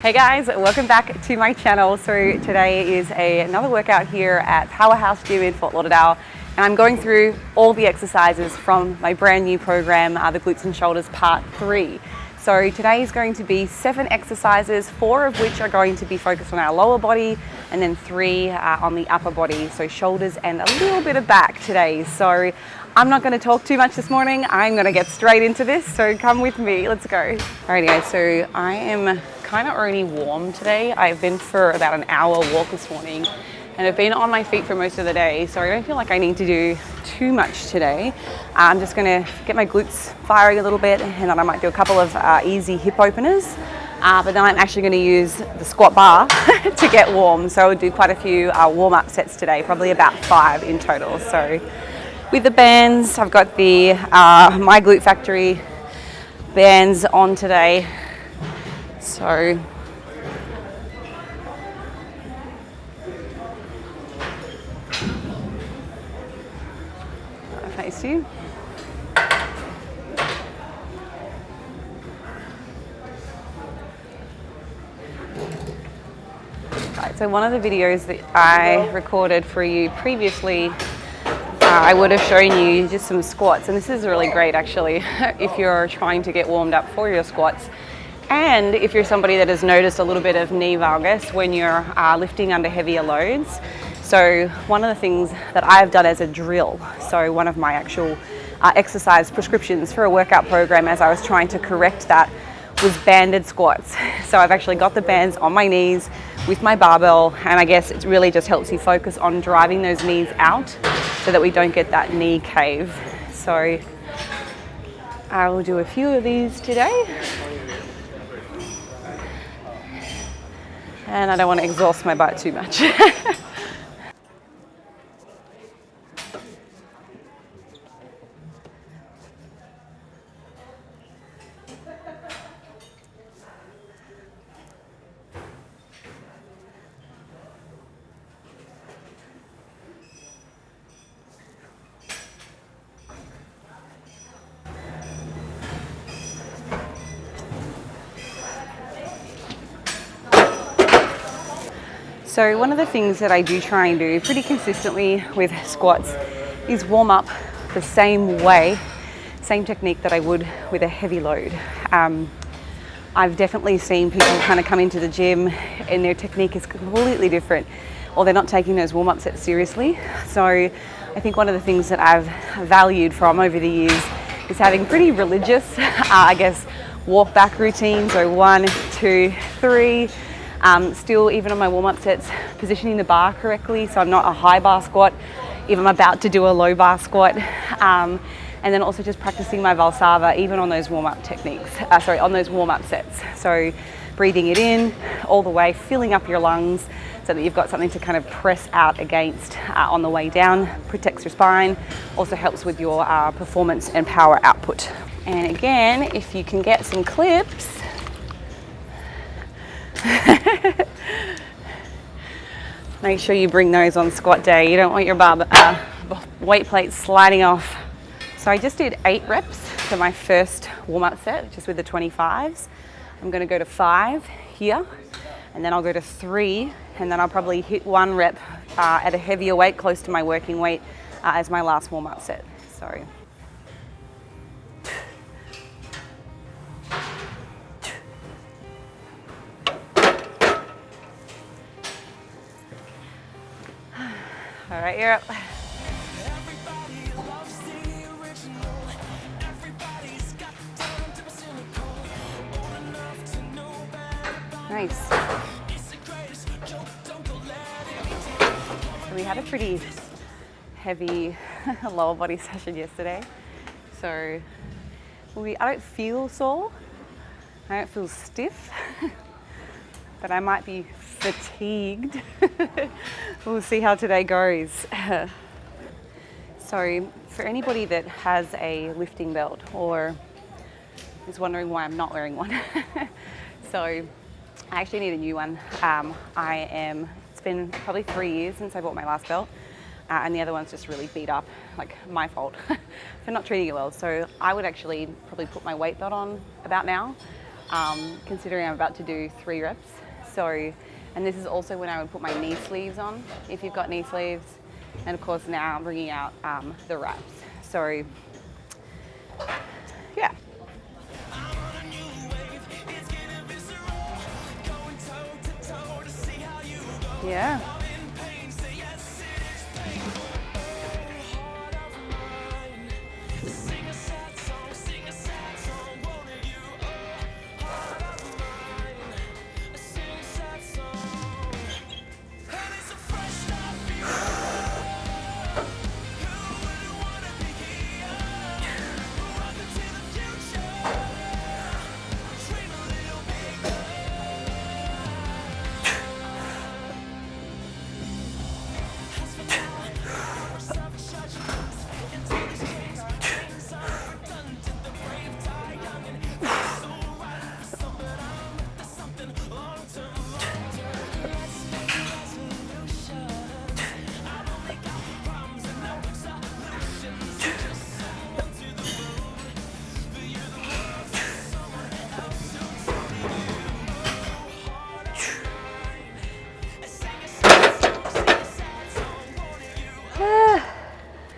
Hey guys, welcome back to my channel. So today is another workout here at Powerhouse Gym in Fort Lauderdale, and I'm going through all the exercises from my brand new program, the Glutes and Shoulders Part 3. So today is going to be 7 exercises, 4 of which are going to be focused on our lower body, and then 3 on the upper body, so shoulders and a little bit of back today. So I'm not going to talk too much this morning. I'm going to get straight into this, so come with me. Let's go. Alrighty guys, so I am kind of already warm today. I've been for about an hour walk this morning, and I've been on my feet for most of the day, so I don't feel like I need to do too much today. I'm just going to get my glutes firing a little bit, and then I might do a couple of easy hip openers. But then I'm actually going to use the squat bar to get warm. So I'll do quite a few warm-up sets today, probably about 5 in total. So with the bands, I've got the My Glute Factory bands on today. So I face you. Right, so one of the videos that I recorded for you previously, I would have shown you just some squats, and this is really great actually if you're trying to get warmed up for your squats, and if you're somebody that has noticed a little bit of knee valgus when you're lifting under heavier loads. So one of the things that I've done as a drill, so one of my actual exercise prescriptions for a workout program as I was trying to correct that, was banded squats. So I've actually got the bands on my knees with my barbell, and I guess it really just helps you focus on driving those knees out so that we don't get that knee cave. So I will do a few of these today. And I don't want to exhaust my butt too much. So one of the things that I do try and do pretty consistently with squats is warm up the same way, same technique that I would with a heavy load. I've definitely seen people kind of come into the gym and their technique is completely different, or they're not taking those warm-up sets seriously. So I think one of the things that I've valued from over the years is having pretty religious, I guess, walk back routines. So 1, 2, 3. Still, even on my warm-up sets, positioning the bar correctly, so I'm not a high bar squat if I'm about to do a low bar squat, and then also just practicing my Valsalva even on those warm-up techniques, on those warm-up sets. So breathing it in all the way, filling up your lungs so that you've got something to kind of press out against on the way down, protects your spine, also helps with your performance and power output. And again, if you can get some clips, make sure you bring those on squat day. You don't want your weight plate sliding off. So I just did 8 reps for my first warm-up set, just with the 25s. I'm going to go to 5 here, and then I'll go to 3, and then I'll probably hit 1 rep at a heavier weight, close to my working weight, as my last warm-up set. So all right, you're up. Nice. So we had a pretty heavy lower body session yesterday. So I don't feel sore, I don't feel stiff, but I might be fatigued. We'll see how today goes. So for anybody that has a lifting belt or is wondering why I'm not wearing one, so I actually need a new one. It's been probably 3 years since I bought my last belt, and the other one's just really beat up, like my fault for not treating it well. So I would actually probably put my weight belt on about now. considering I'm about to do 3 reps. So, and this is also when I would put my knee sleeves on, if you've got knee sleeves. And of course now I'm bringing out the wraps. So, yeah. Yeah.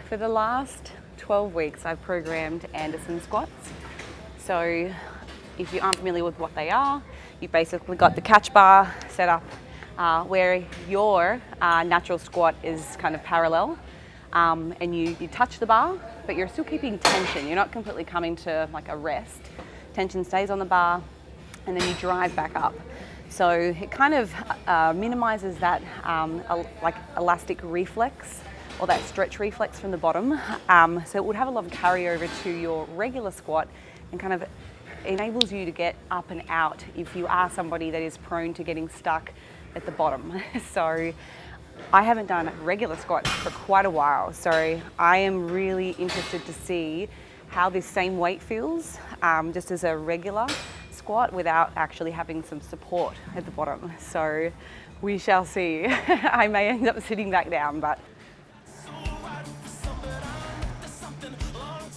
For the last 12 weeks, I've programmed Anderson squats. So if you aren't familiar with what they are, you've basically got the catch bar set up where your natural squat is kind of parallel, and you touch the bar, but you're still keeping tension. You're not completely coming to like a rest. Tension stays on the bar, and then you drive back up. So it kind of minimizes that like elastic reflex, or that stretch reflex from the bottom. So it would have a lot of carryover to your regular squat and kind of enables you to get up and out if you are somebody that is prone to getting stuck at the bottom. So I haven't done regular squats for quite a while, so I am really interested to see how this same weight feels just as a regular squat without actually having some support at the bottom. So we shall see. I may end up sitting back down, but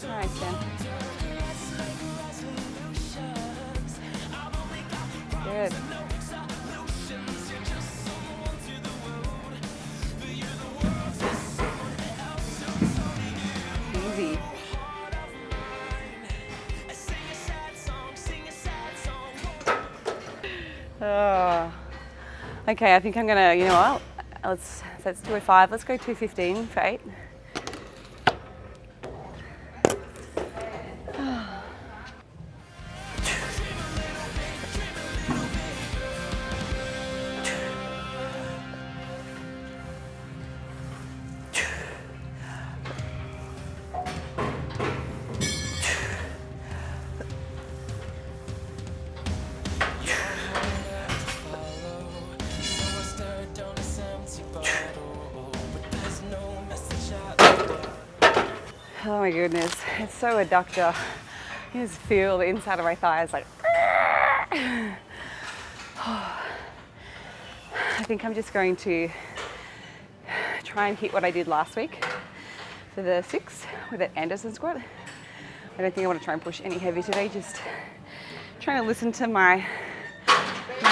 all right, Jen. Good. Easy. Okay, I think I'm gonna, you know what? So it's 205. Let's go 215 for 8. Oh my goodness, it's so adductor. You just feel the inside of my thighs like. I think I'm just going to try and hit what I did last week for the 6 with that Anderson squat. I don't think I want to try and push any heavy today, just trying to listen to my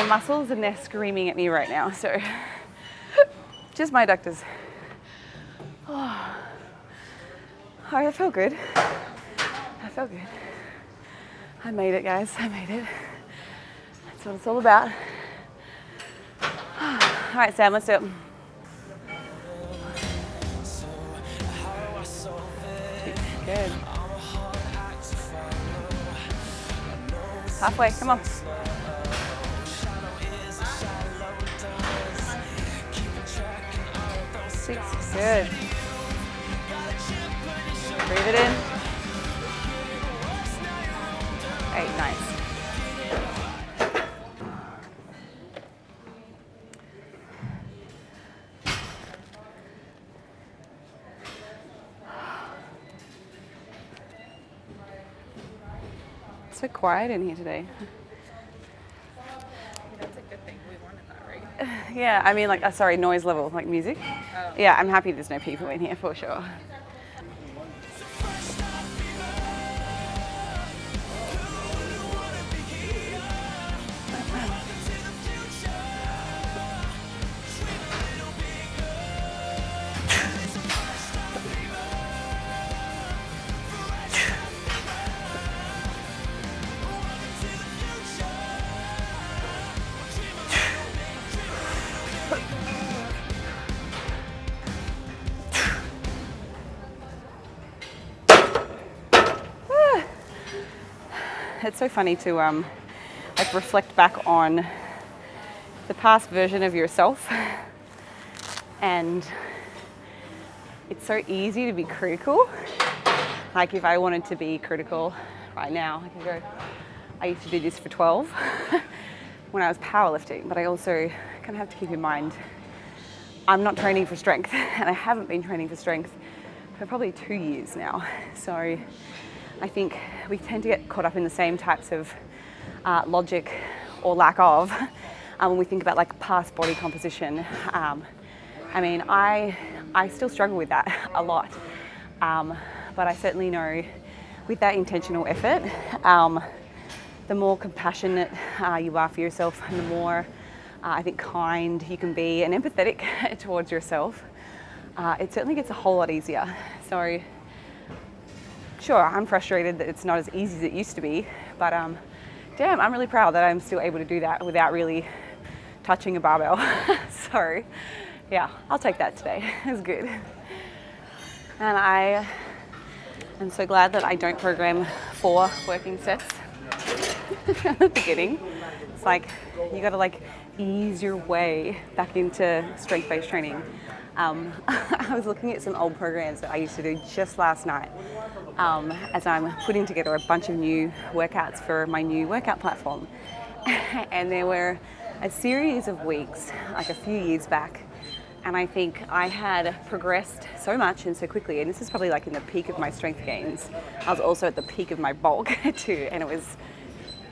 muscles, and they're screaming at me right now, so just my adductors. Oh, I feel good. I feel good. I made it, guys. I made it. That's what it's all about. All right, Sam, let's do it. Good. Halfway, come on. 6, good. Breathe it in. 8, nice. It's so quiet in here today. That's a good thing. We wanted that, right? Yeah, I mean, like, sorry, noise level, like music. Oh. Yeah, I'm happy there's no people in here for sure. it's so funny to like reflect back on the past version of yourself, and it's so easy to be critical. Like if I wanted to be critical right now, I can go, I used to do this for 12 when I was powerlifting, but I also kind of have to keep in mind I'm not training for strength, and I haven't been training for strength for probably 2 years now. So I think we tend to get caught up in the same types of logic or lack of when we think about like past body composition. I mean, I still struggle with that a lot, but I certainly know with that intentional effort, the more compassionate you are for yourself, and the more I think kind you can be and empathetic towards yourself, it certainly gets a whole lot easier. So sure, I'm frustrated that it's not as easy as it used to be, but damn, I'm really proud that I'm still able to do that without really touching a barbell. So yeah, I'll take that today. It's good. And I am so glad that I don't program 4 working sets at the beginning. It's like you gotta like ease your way back into strength-based training. I was looking at some old programs that I used to do just last night as I'm putting together a bunch of new workouts for my new workout platform. And there were a series of weeks, like a few years back, and I think I had progressed so much and so quickly, and this is probably like in the peak of my strength gains. I was also at the peak of my bulk too, and it was,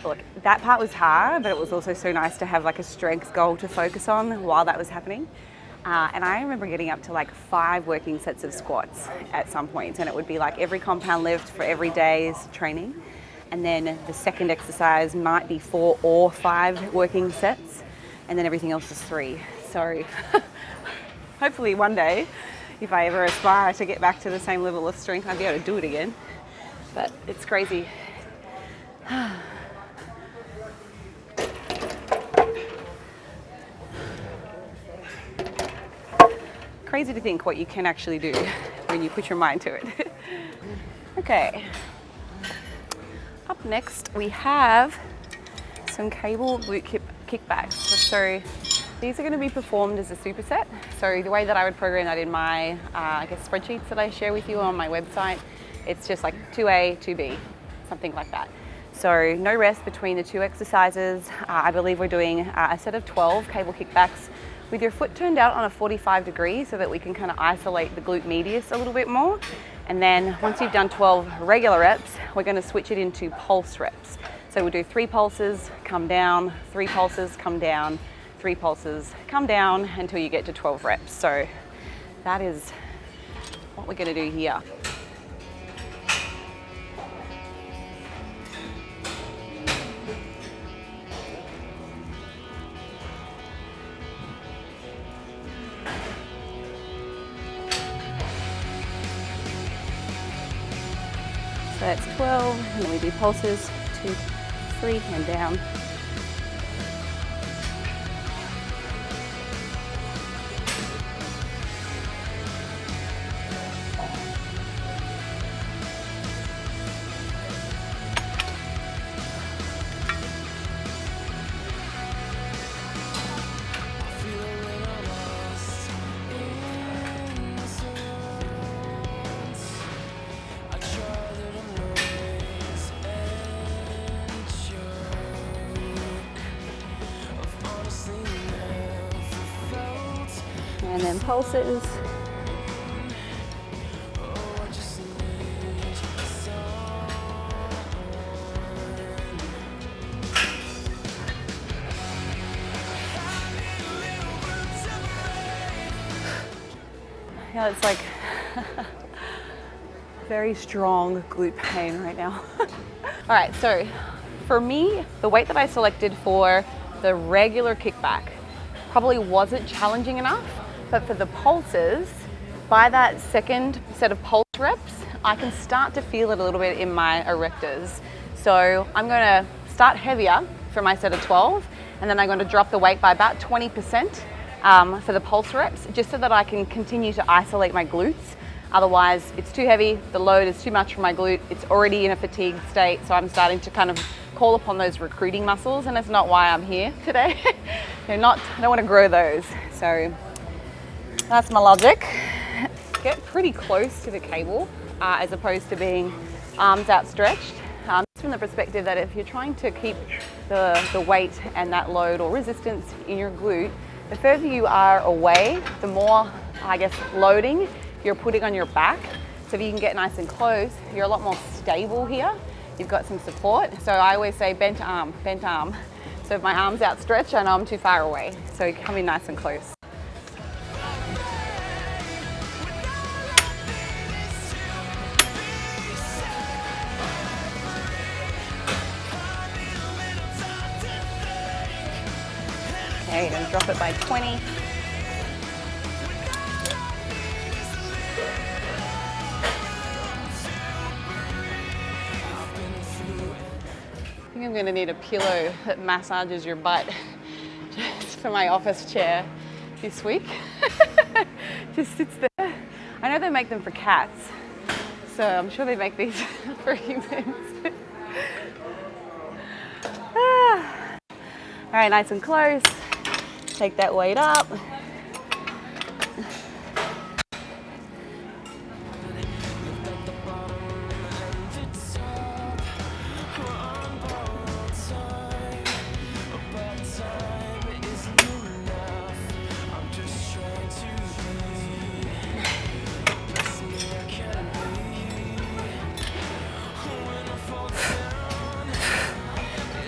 look, that part was hard, but it was also so nice to have like a strength goal to focus on while that was happening. And I remember getting up to like 5 working sets of squats at some point, and it would be like every compound lift for every day's training. And then the second exercise might be 4 or 5 working sets, and then everything else is 3. So hopefully one day, if I ever aspire to get back to the same level of strength, I'll be able to do it again. But it's crazy. Crazy to think what you can actually do when you put your mind to it. Okay. Up next, we have some cable glute kickbacks. So these are going to be performed as a superset. So the way that I would program that in my, I guess, spreadsheets that I share with you on my website, it's just like 2A, 2B, something like that. So no rest between the 2 exercises. I believe we're doing a set of 12 cable kickbacks with your foot turned out on a 45 degrees so that we can kind of isolate the glute medius a little bit more. And then once you've done 12 regular reps, we're going to switch it into pulse reps. So we'll do 3 pulses, come down, 3 pulses, come down, 3 pulses, come down until you get to 12 reps. So that is what we're going to do here. So that's 12, and then we do pulses, 2, 3, and down. And then pulses. Yeah, it's like very strong glute pain right now. All right, so for me, the weight that I selected for the regular kickback probably wasn't challenging enough. But for the pulses, by that second set of pulse reps, I can start to feel it a little bit in my erectors. So I'm going to start heavier for my set of 12, and then I'm going to drop the weight by about 20% for the pulse reps, just so that I can continue to isolate my glutes. Otherwise, it's too heavy, the load is too much for my glute, it's already in a fatigued state, so I'm starting to kind of call upon those recruiting muscles, and it's not why I'm here today. I don't want to grow those. So that's my logic. Get pretty close to the cable as opposed to being arms outstretched. From the perspective that if you're trying to keep the weight and that load or resistance in your glute, the further you are away, the more, I guess, loading you're putting on your back. So if you can get nice and close, you're a lot more stable here. You've got some support. So I always say bent arm, bent arm. So if my arm's outstretched, I know I'm too far away. So come in nice and close. Okay, you're gonna drop it by 20. I think I'm gonna need a pillow that massages your butt just for my office chair this week. Just sits there. I know they make them for cats, so I'm sure they make these for humans. All right, nice and close. Take that weight up.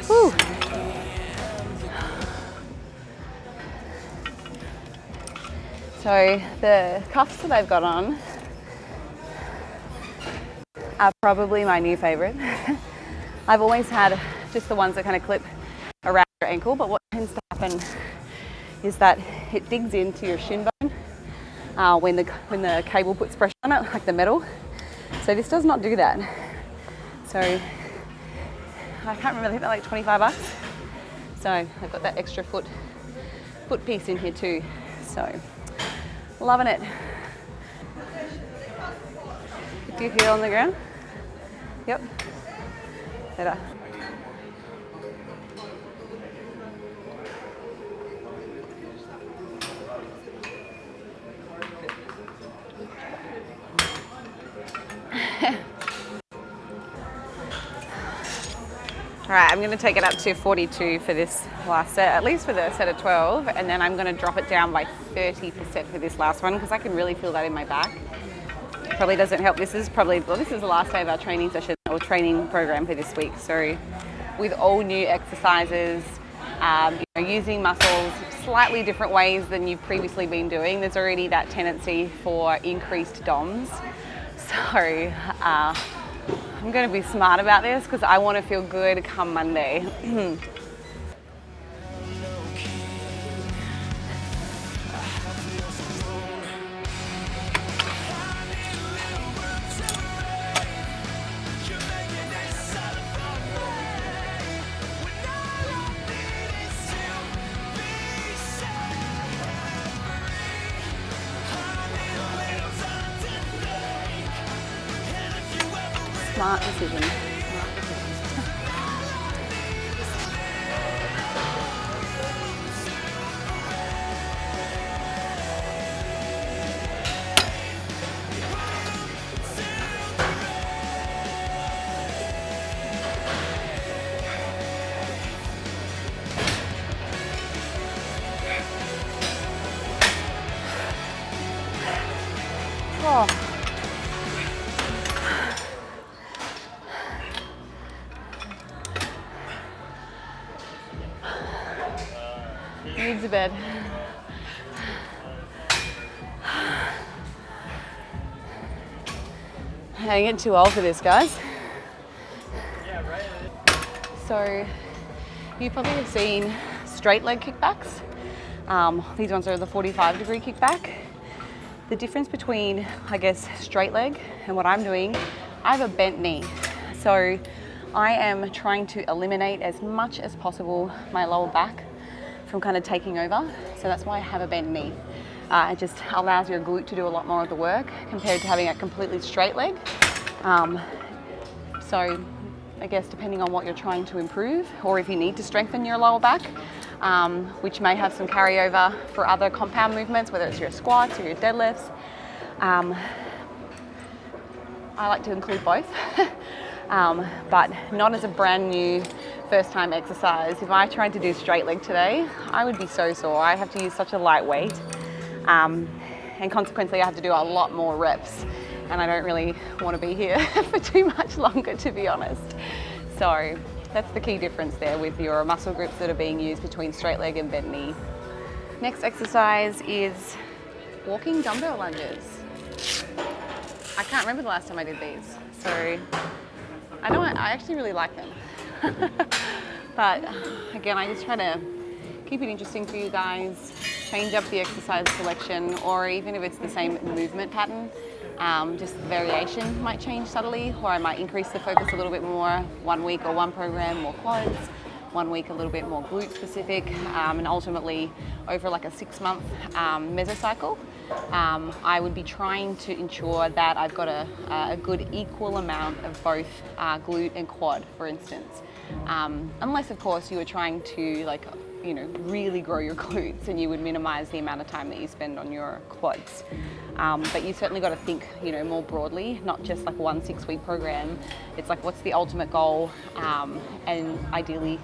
Whew. So the cuffs that I've got on are probably my new favorite. I've always had just the ones that kind of clip around your ankle, but what tends to happen is that it digs into your shin bone when the cable puts pressure on it, like the metal. So this does not do that. So I can't remember, I think they're like 25 bucks. So I've got that extra foot piece in here too. So loving it. Do you feel on the ground? Yep. Better. All right, I'm going to take it up to 42 for this last set, at least for the set of 12, and then I'm going to drop it down by 30% for this last one because I can really feel that in my back. Probably doesn't help. This is the last day of our training session or training program for this week. So with all new exercises, using muscles slightly different ways than you've previously been doing, there's already that tendency for increased DOMs. So I'm going to be smart about this because I want to feel good come Monday. Smart decision. Oh. Needs a bed. I'm getting too old for this, guys. So you probably have seen straight leg kickbacks. These ones are the 45-degree kickback. The difference between, I guess, straight leg and what I'm doing, I have a bent knee. So I am trying to eliminate as much as possible my lower back from kind of taking over. So that's why I have a bent knee. It just allows your glute to do a lot more of the work compared to having a completely straight leg. So I guess depending on what you're trying to improve, or if you need to strengthen your lower back, which may have some carryover for other compound movements, whether it's your squats or your deadlifts. I like to include both, but not as a brand new first time exercise. If I tried to do straight leg today, I would be so sore. I have to use such a light weight, and consequently I have to do a lot more reps, and I don't really want to be here for too much longer, to be honest. So that's the key difference there with your muscle groups that are being used between straight leg and bent knee. Next exercise is walking dumbbell lunges. I can't remember the last time I did these, so I know I actually really like them. But again, I just try to keep it interesting for you guys, change up the exercise selection, or even if it's the same movement pattern, just the variation might change subtly, or I might increase the focus a little bit more. 1 week or one program more quads, 1 week a little bit more glute specific, and ultimately over like a 6-month mesocycle, I would be trying to ensure that I've got a good equal amount of both glute and quad, for instance. Unless of course you were trying to really grow your glutes, and you would minimize the amount of time that you spend on your quads. But you certainly got to think, more broadly, not just like one 6-week program. It's like, what's the ultimate goal? And ideally,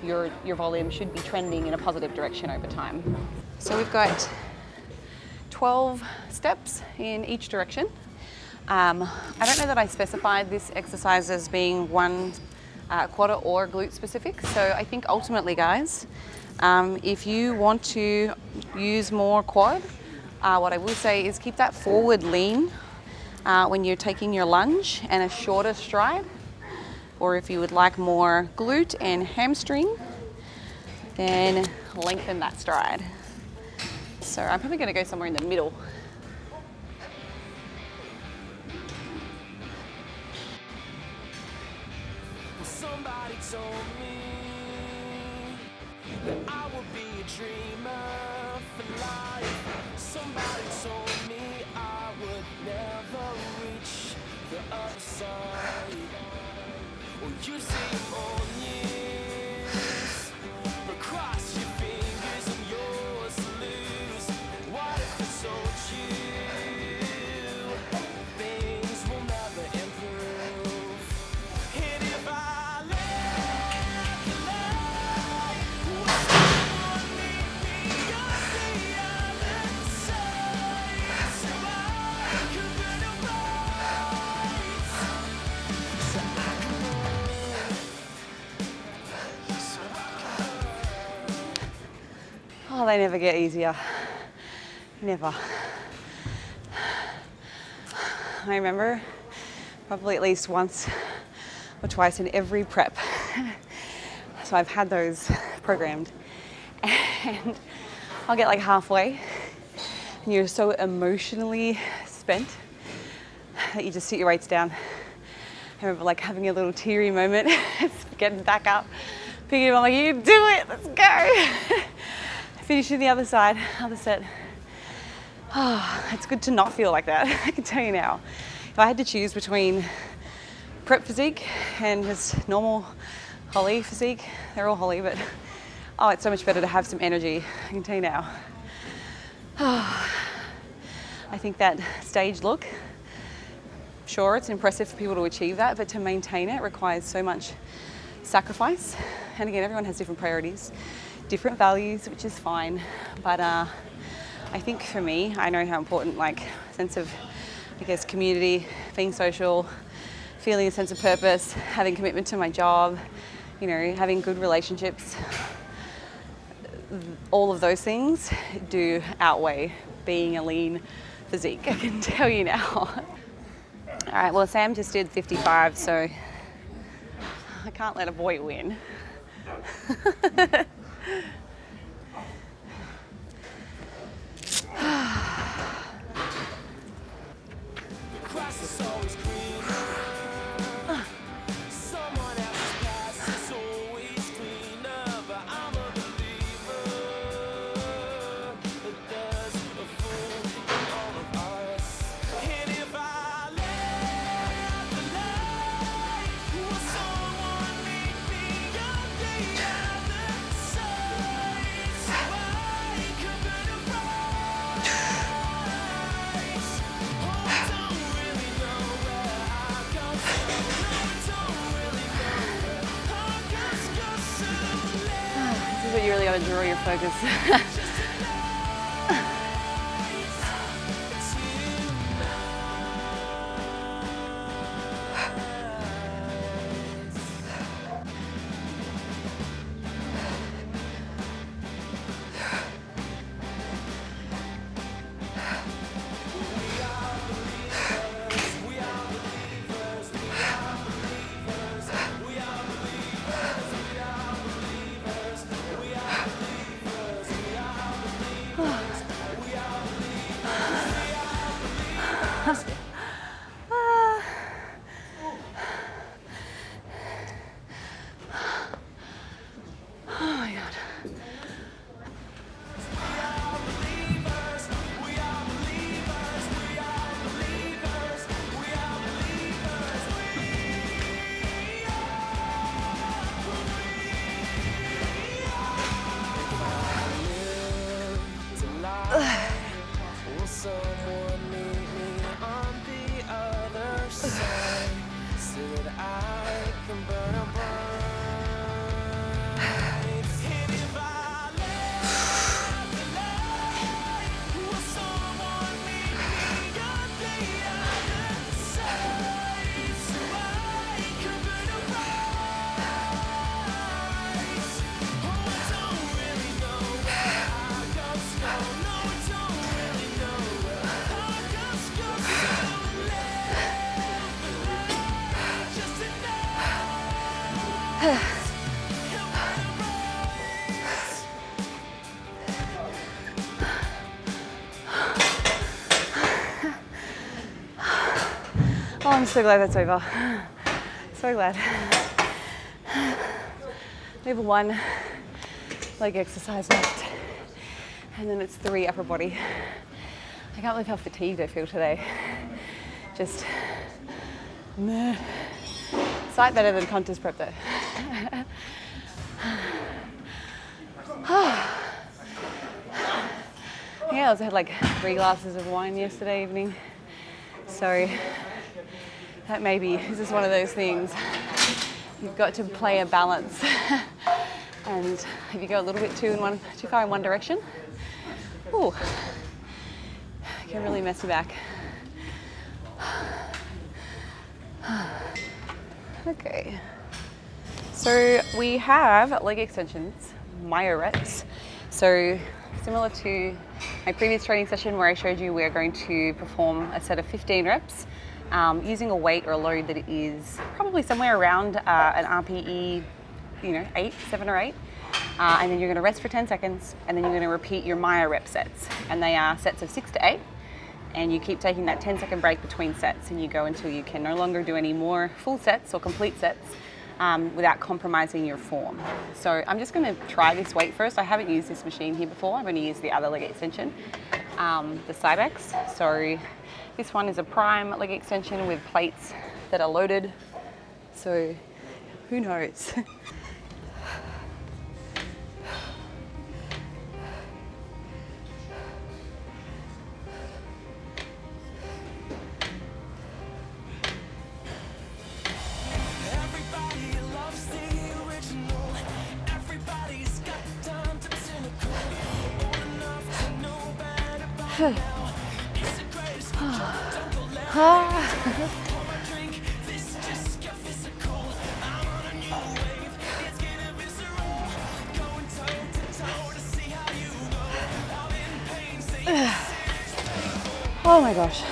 your volume should be trending in a positive direction over time. So we've got 12 steps in each direction. I don't know that I specified this exercise as being one quad or glute specific. So I think ultimately, guys, if you want to use more quad, what I will say is keep that forward lean when you're taking your lunge, and a shorter stride. Or if you would like more glute and hamstring, then lengthen that stride. So I'm probably going to go somewhere in the middle. Somebody told me that I would be a dreamer for life. Somebody told me I would never reach the other side. Well, you see them on years, but cross your fingers and yours to lose. What if I told you things will never improve? And if I let the light, will someone meet me on the other side, so I could burn a bright, so I could burn, so I could burn. Oh, they never get easier. Never. I remember probably at least once or twice in every prep. So I've had those programmed, and I'll get like halfway and you're so emotionally spent that you just sit your weights down. I remember like having a little teary moment, getting back up, picking it up, I'm like, you do it, let's go. Finishing the other side, other set. Oh, it's good to not feel like that, I can tell you now. If I had to choose between prep physique and just normal Holly physique, they're all Holly, but oh, it's so much better to have some energy, I can tell you now. Oh, I think that stage look, sure, it's impressive for people to achieve that, but to maintain it requires so much sacrifice. And again, everyone has different priorities, different values, which is fine. But I think for me, I know how important like sense of, I guess, community, being social, feeling a sense of purpose, having commitment to my job, having good relationships, all of those things do outweigh being a lean physique, I can tell you now. All right, well, Sam just did 55, so I can't let a boy win. Grass is always greener. Someone else's past is always cleaner. But I'm a believer that there's a fool in all of us. And if I let the light, will someone gotta draw your focus. Will someone meet me on the other side so that I can burn a bright? And if I let the light, will someone meet me on the other side so I can burn a bright? Oh, I don't really know where I go. No, I don't really know where I just go. So live the life just enough. Oh, I'm so glad that's over. So glad. We have one leg exercise left, and then it's 3 upper body. I can't believe how fatigued I feel today. Just meh. Sight better than contest prep though. Yeah, I also had like 3 glasses of wine yesterday evening. So that maybe this is one of those things. You've got to play a balance. And if you go a little bit too far in one direction, ooh, it can really mess you back. Okay, so we have leg extensions, myo reps. So similar to my previous training session where I showed you we're going to perform a set of 15 reps using a weight or a load that is probably somewhere around an RPE, 7 or 8. And then you're going to rest for 10 seconds, and then you're going to repeat your myo rep sets. And they are sets of 6 to 8. And you keep taking that 10-second break between sets, and you go until you can no longer do any more full sets or complete sets without compromising your form. So I'm just going to try this weight first. I haven't used this machine here before. I've only used the other leg extension, the Cybex. So this one is a prime leg extension with plates that are loaded. So who knows? Oh my gosh.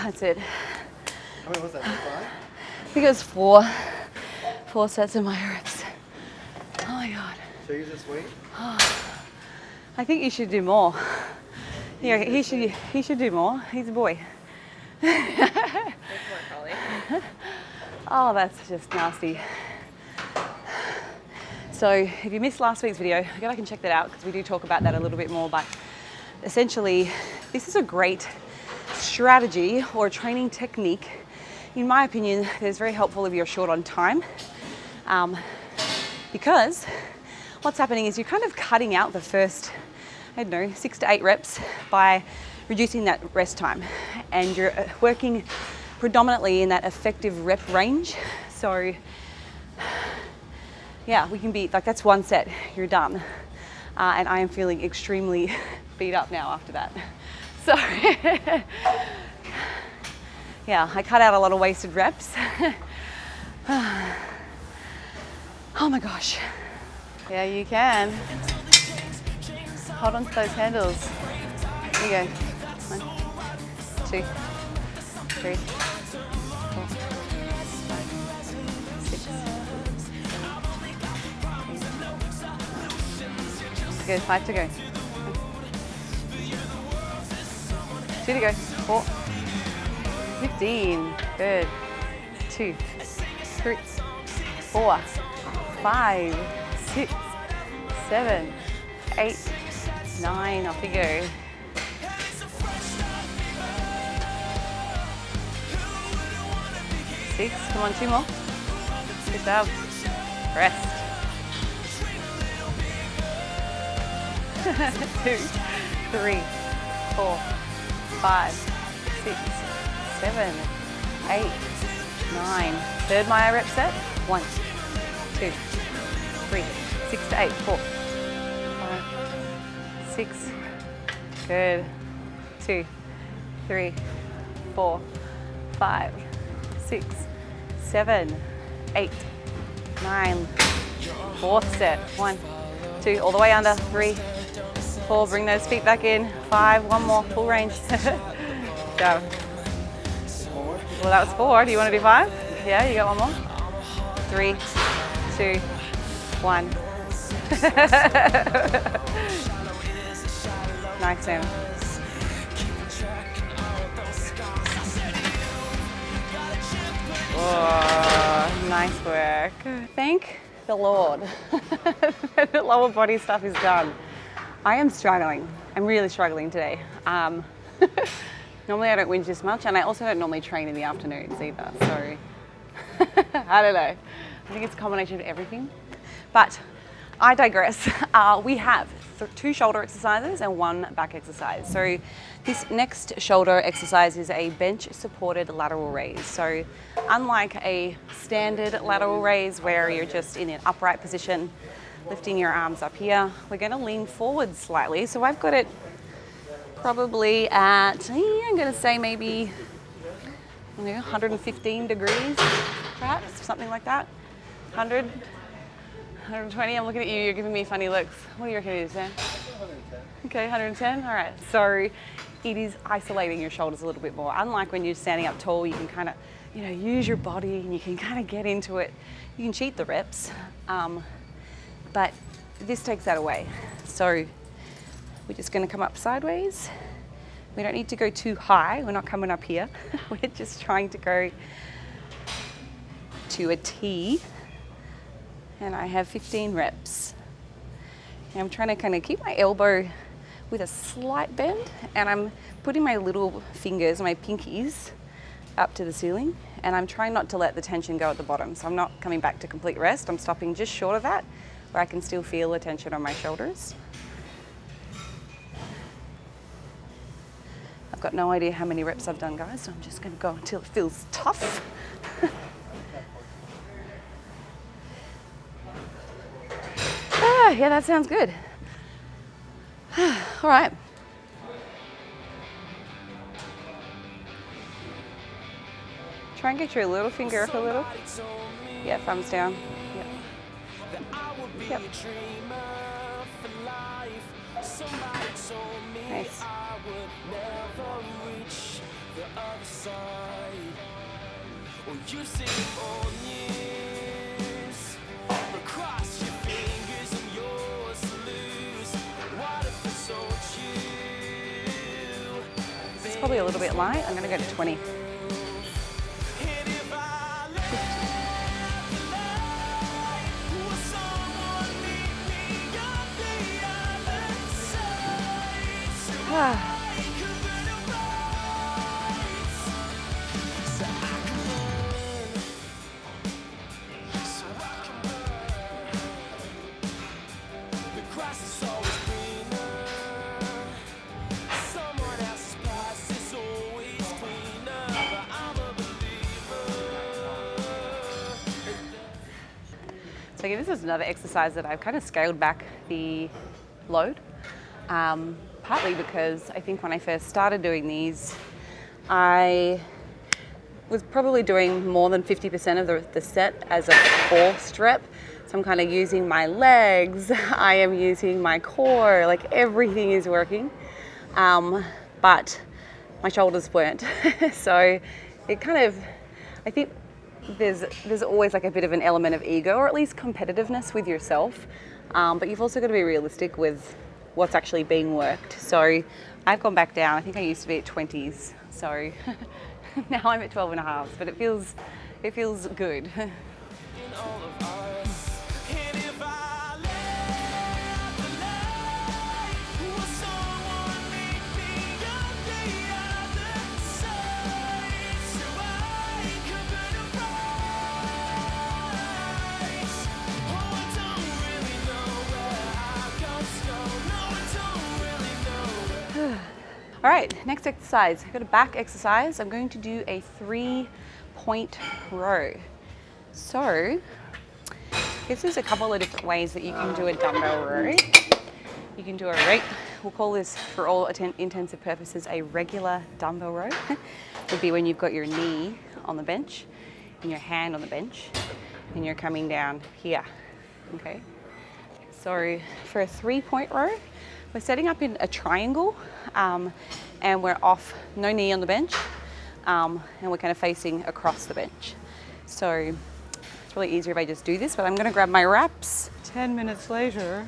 That's it. How many was that? 5? I think it was 4 sets of my reps. Oh my god. So you just wait? I think you should do more. Yeah, he should do more. He's a boy. Oh, that's just nasty. So if you missed last week's video, go back and check that out because we do talk about that a little bit more. But essentially, this is a great strategy or training technique, in my opinion, that is very helpful if you're short on time. Because what's happening is you're kind of cutting out the first, I don't know, 6 to 8 reps by reducing that rest time. And you're working predominantly in that effective rep range. So yeah, we can be like, that's one set, you're done. And I am feeling extremely beat up now after that. So yeah, I cut out a lot of wasted reps. Oh my gosh. Yeah, you can. Hold on to those handles. Here you go. 1, 2, 3, 4, 5, 6, 7, 8. Good, 5 to go. 2 to go. 4, 15. Good. 2, 3, 4, 5, 6, 7, 8, 9. Off you go. 6. Come on, 2 more. Good job. Rest. 2, 3, 4, 5, 6, 7, 8, 9. Third Maya rep set. 1, 2, 3, 6 to 8, 4, 5, 6. Good. 2, 3, 4, 5, 6, 7, 8, 9. Fourth set. 1, 2, all the way under. 3, 4. Bring those feet back in. 5. One more. Full range. Go. Well, that was 4. Do you want to do 5? Yeah, you got one more. 3, 2, 1. Nice, Sam. Oh, nice work. Thank the Lord. The lower body stuff is done. I am struggling. I'm really struggling today. Normally I don't whinge this much, and I also don't normally train in the afternoons either, so I don't know. I think it's a combination of everything. But I digress. We have 2 shoulder exercises and 1 back exercise. So this next shoulder exercise is a bench supported lateral raise. So unlike a standard lateral raise where you're just in an upright position, lifting your arms up here, we're going to lean forward slightly. So I've got it probably at, I'm going to say maybe 115 degrees, perhaps, something like that. 100, 120. I'm looking at you, you're giving me funny looks. What do you reckon it is, Sam? 110. Okay, 110, all right. So it is isolating your shoulders a little bit more. Unlike when you're standing up tall, you can kind of, use your body and you can kind of get into it. You can cheat the reps, but this takes that away. So we're just going to come up sideways. We don't need to go too high. We're not coming up here. We're just trying to go to a T. And I have 15 reps. And I'm trying to kind of keep my elbow with a slight bend, and I'm putting my little fingers, my pinkies, up to the ceiling, and I'm trying not to let the tension go at the bottom. So I'm not coming back to complete rest. I'm stopping just short of that, where I can still feel the tension on my shoulders. I've got no idea how many reps I've done, guys, so I'm just going to go until it feels tough. Yeah, that sounds good. All right. Try and get your little finger up a little. Yeah, thumbs down. Yep. Yep. Nice. It's probably a little bit light. I'm going to go to 20. The grass is always greener. Someone else's past is always cleaner. But I'm a believer. So again, this is another exercise that I've kind of scaled back the load, partly because I think when I first started doing these, I was probably doing more than 50% of the set as a forced rep. So I'm kind of using my legs, I am using my core, like everything is working, but my shoulders weren't. So it kind of, I think there's always like a bit of an element of ego, or at least competitiveness with yourself, but you've also got to be realistic with what's actually being worked. So I've gone back down. I think I used to be at 20s, so now I'm at 12 and a half, but it feels good. In all of us. And if I left the light, will someone meet me on the other side? So I could burn a price. Oh, I don't really know where our ghosts go. No, I don't really know where. All right, next exercise. I've got a back exercise. I'm going to do a 3-point row. So, this is a couple of different ways that you can do a dumbbell row. You can do we'll call this, for all intensive purposes, a regular dumbbell row. Would be when you've got your knee on the bench and your hand on the bench and you're coming down here, okay? So, for a 3-point row, we're setting up in a triangle, and we're off, no knee on the bench, and we're kind of facing across the bench. So it's really easier if I just do this, but I'm gonna grab my wraps. 10 minutes later.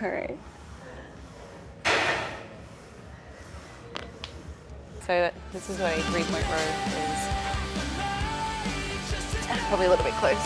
All right. So this is what a 3-point row is. Probably a little bit close.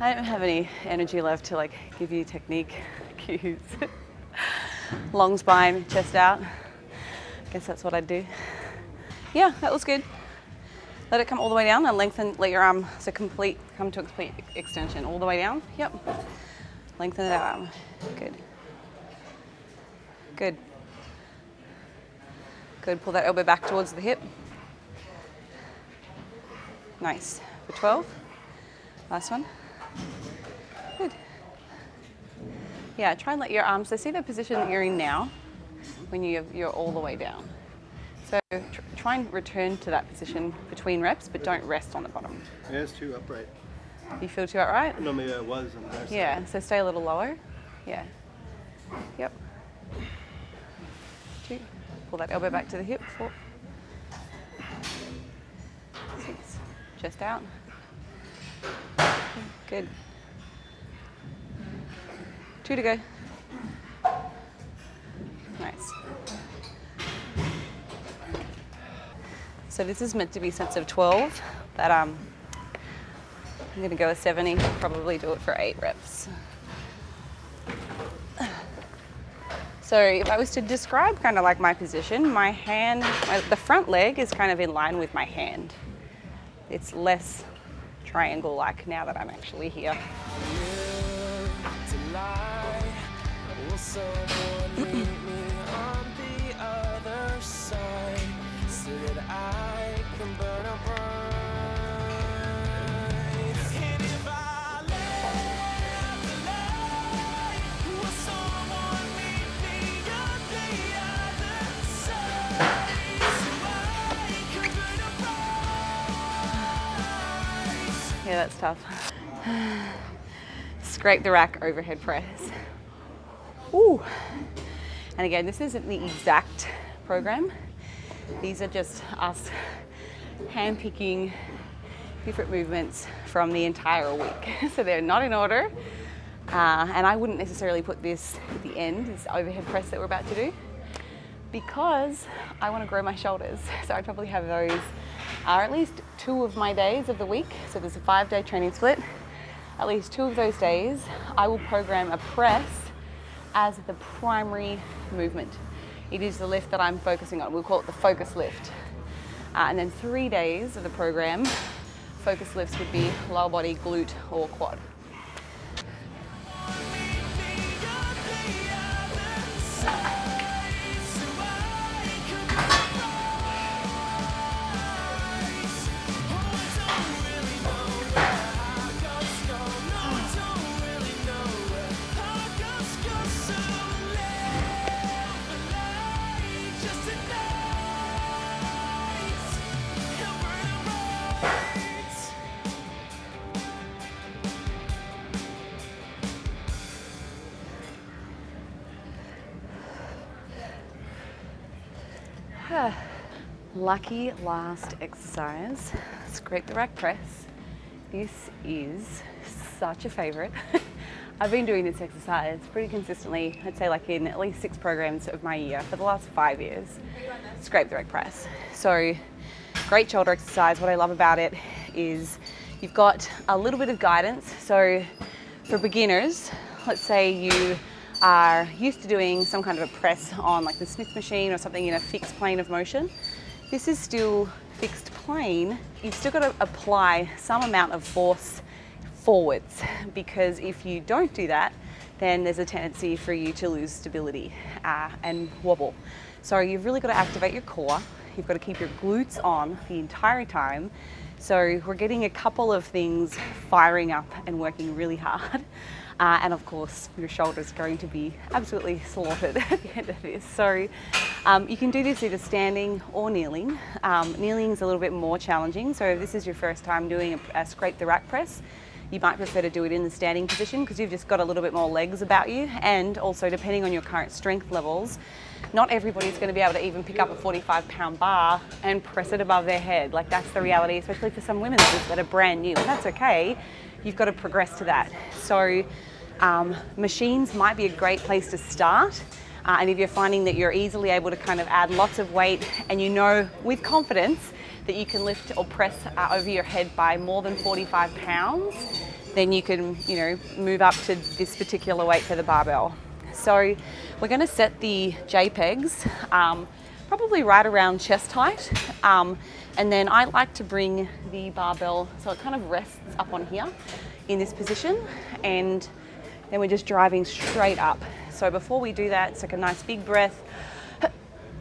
I don't have any energy left to like give you technique cues. Long spine, chest out. Guess that's what I'd do. Yeah, that was good. Let it come all the way down and lengthen, let your arm come to a complete extension. All the way down, yep. Lengthen that arm, good. Good. Good, pull that elbow back towards the hip. Nice, for 12. Last one. Good. Yeah, try and let your arms, so see the position that you're in now when you're all the way down. So try and return to that position between reps, but don't rest on the bottom. Yeah, it's too upright. You feel too upright? No, maybe I was on there. Yeah, so stay a little lower. Yeah. Yep. 2. Pull that elbow back to the hip. 4. 6. Chest out. Good. 2 to go. Nice. So this is meant to be sets of 12, but I'm going to go with 70, probably do it for 8 reps. So if I was to describe kind of like my position, my hand, the front leg is kind of in line with my hand. It's less triangle-like now that I'm actually here. Will someone meet me on the other side so that I can burn a bright? that's tough. Scrape the rack overhead press. Ooh. And again, this isn't the exact program. These are just us handpicking different movements from the entire week. So they're not in order. And I wouldn't necessarily put this at the end, this overhead press that we're about to do, because I want to grow my shoulders. So I probably have those at least 2 of my days of the week. So there's a 5-day training split. At least 2 of those days, I will program a press as the primary movement. It is the lift that I'm focusing on. We'll call it the focus lift. And then 3 days of the program, focus lifts would be lower body, glute, or quad. Lucky last exercise, scrape the rack press. This is such a favorite. I've been doing this exercise pretty consistently, I'd say like in at least 6 programs of my year for the last 5 years. Scrape the rack press. So great shoulder exercise. What I love about it is you've got a little bit of guidance. So for beginners, let's say you are used to doing some kind of a press on like the Smith machine or something in a fixed plane of motion. This is still fixed plane. You've still got to apply some amount of force forwards, because if you don't do that, then there's a tendency for you to lose stability and wobble. So you've really got to activate your core. You've got to keep your glutes on the entire time. So we're getting a couple of things firing up and working really hard. And of course, your shoulder's going to be absolutely slaughtered at the end of this. So you can do this either standing or kneeling. Kneeling is a little bit more challenging. So if this is your first time doing a scrape the rack press, you might prefer to do it in the standing position because you've just got a little bit more legs about you. And also, depending on your current strength levels, not everybody's going to be able to even pick up a 45-pound bar and press it above their head. Like, that's the reality, especially for some women that are brand new. And that's okay. You've got to progress to that. So machines might be a great place to start. And if you're finding that you're easily able to kind of add lots of weight and you know with confidence that you can lift or press over your head by more than 45 pounds, then you can, move up to this particular weight for the barbell. So we're going to set the JPEGs probably right around chest height. And then I like to bring the barbell so it kind of rests up on here in this position, and then we're just driving straight up. So before we do that, it's like a nice big breath,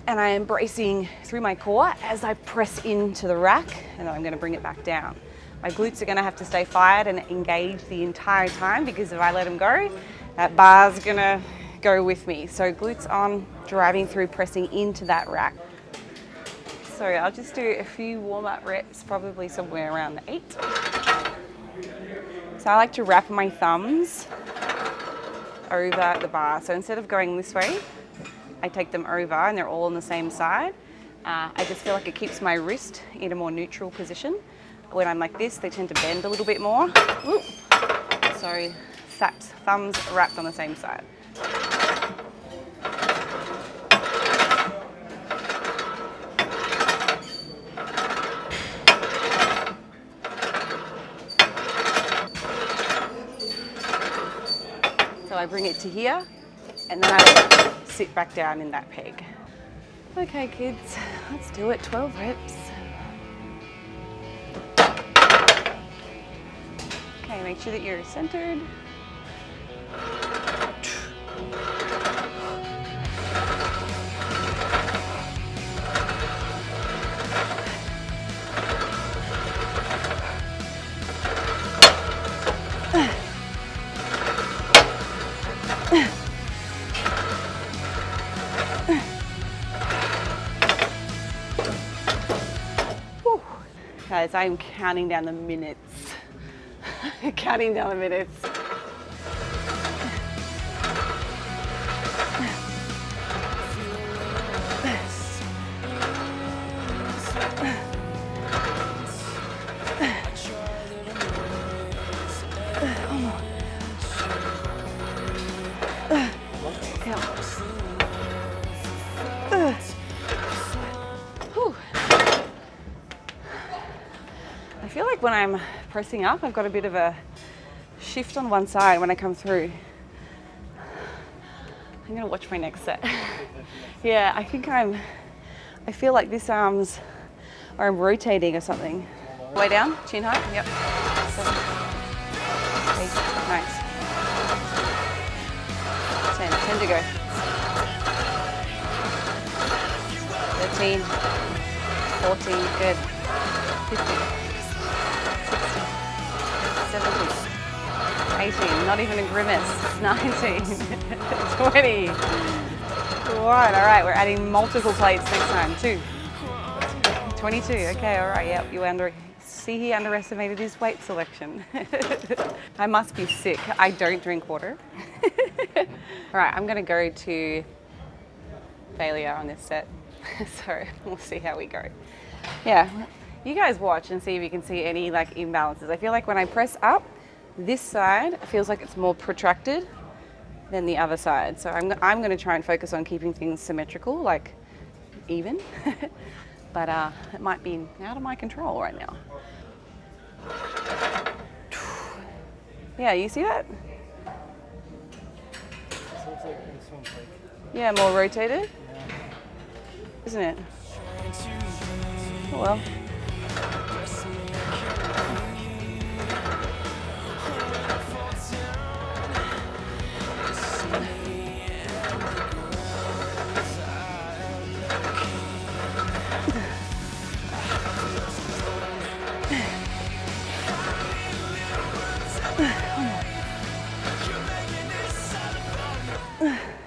and I am bracing through my core as I press into the rack, and then I'm going to bring it back down. My glutes are going to have to stay fired and engaged the entire time, because if I let them go, that bar's going to go with me. So glutes on, driving through, pressing into that rack. So I'll just do a few warm-up reps, probably somewhere around 8. So I like to wrap my thumbs over the bar. So instead of going this way, I take them over and they're all on the same side. I just feel like it keeps my wrist in a more neutral position. When I'm like this, they tend to bend a little bit more. Ooh. So thumbs wrapped on the same side. So I bring it to here, and then I sit back down in that peg. Okay kids, let's do it, 12 reps. Okay, make sure that you're centered. Guys, I'm counting down the minutes Counting down the minutes. I feel like when I'm pressing up, I've got a bit of a shift on one side when I come through. I'm gonna watch my next set. Yeah, I feel like this arm's, or I'm rotating or something. Way down, chin height, yep. 7, 8, nice. 10 to go. 13, 14, good. 15, 16, 17, 18, not even a grimace. 19, 20. All right, we're adding multiple plates next time. 2, 22, okay, all right, yep, he underestimated his weight selection. I must be sick. I don't drink water. All right, I'm gonna go to failure on this set. So we'll see how we go. Yeah, you guys watch and see if you can see any like imbalances. I feel like when I press up, this side feels like it's more protracted than the other side. So I'm going to try and focus on keeping things symmetrical, like even. But it might be out of my control right now. Yeah, you see that? Looks like this one's like, Yeah, more rotated, isn't it? Oh well.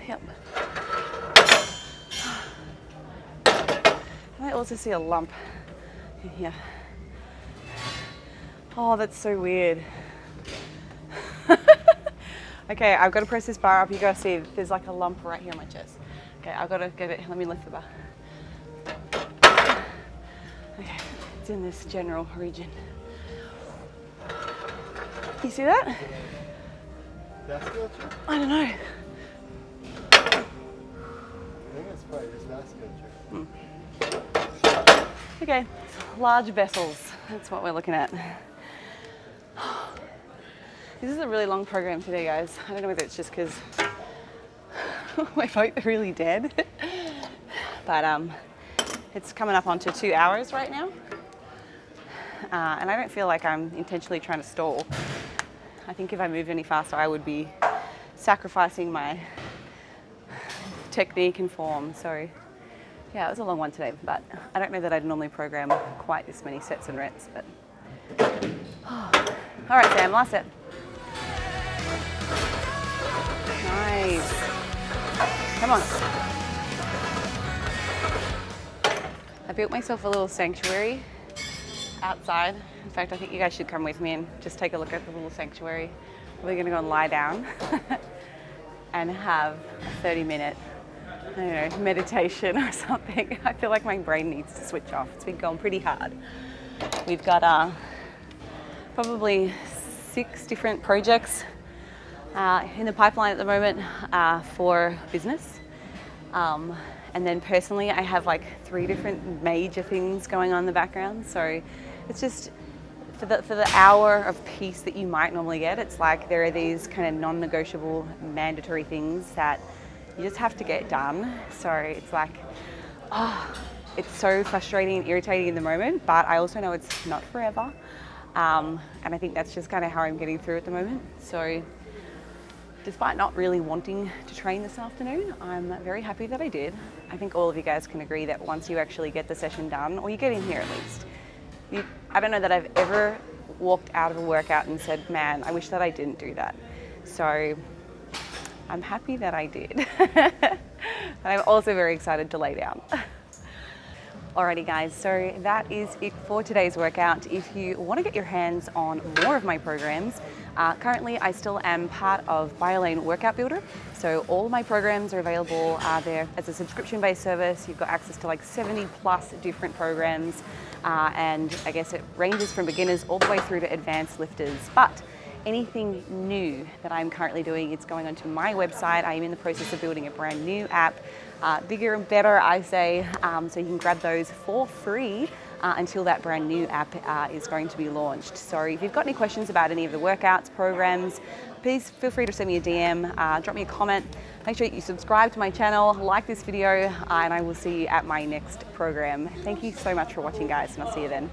Yep. I also see a lump in here. Oh, that's so weird. Okay, I've got to press this bar up. You guys see there's like a lump right here on my chest. Okay, I've got to get it. Let me lift the bar. Okay, it's in this general region. You see that? vasculature? I don't know. I think it's probably just vasculature. Okay, large vessels. That's what we're looking at. This is a really long program today, guys. I don't know whether it's just because my both are really dead, but it's coming up onto 2 hours right now, and I don't feel like I'm intentionally trying to stall. I think if I moved any faster, I would be sacrificing my technique and form. So yeah, it was a long one today, but I don't know that I'd normally program quite this many sets and reps, but all right, Sam, last set. Nice. Come on. I built myself a little sanctuary outside. In fact, I think you guys should come with me and just take a look at the little sanctuary. We're gonna go and lie down and have a 30-minute, I don't know, meditation or something. I feel like my brain needs to switch off. It's been going pretty hard. We've got probably 6 different projects in the pipeline at the moment for business. And then personally, I have like 3 different major things going on in the background. So it's just, for the hour of peace that you might normally get, it's like there are these kind of non-negotiable, mandatory things that you just have to get done. So it's like, it's so frustrating and irritating in the moment, but I also know it's not forever. And I think that's just kind of how I'm getting through at the moment. So despite not really wanting to train this afternoon, I'm very happy that I did. I think all of you guys can agree that once you actually get the session done, or you get in here at least, I don't know that I've ever walked out of a workout and said, man, I wish that I didn't do that. So I'm happy that I did. And I'm also very excited to lay down. Alrighty guys, so that is it for today's workout. If you want to get your hands on more of my programs, currently I still am part of BioLane Workout Builder. So all my programs are available there as a subscription-based service. You've got access to like 70 plus different programs, and I guess it ranges from beginners all the way through to advanced lifters. But anything new that I'm currently doing, it's going onto my website. I am in the process of building a brand new app, bigger and better, I say, so you can grab those for free until that brand new app is going to be launched. So if you've got any questions about any of the workouts, programs, please feel free to send me a DM, drop me a comment. Make sure you subscribe to my channel, like this video, and I will see you at my next program. Thank you so much for watching, guys, and I'll see you then.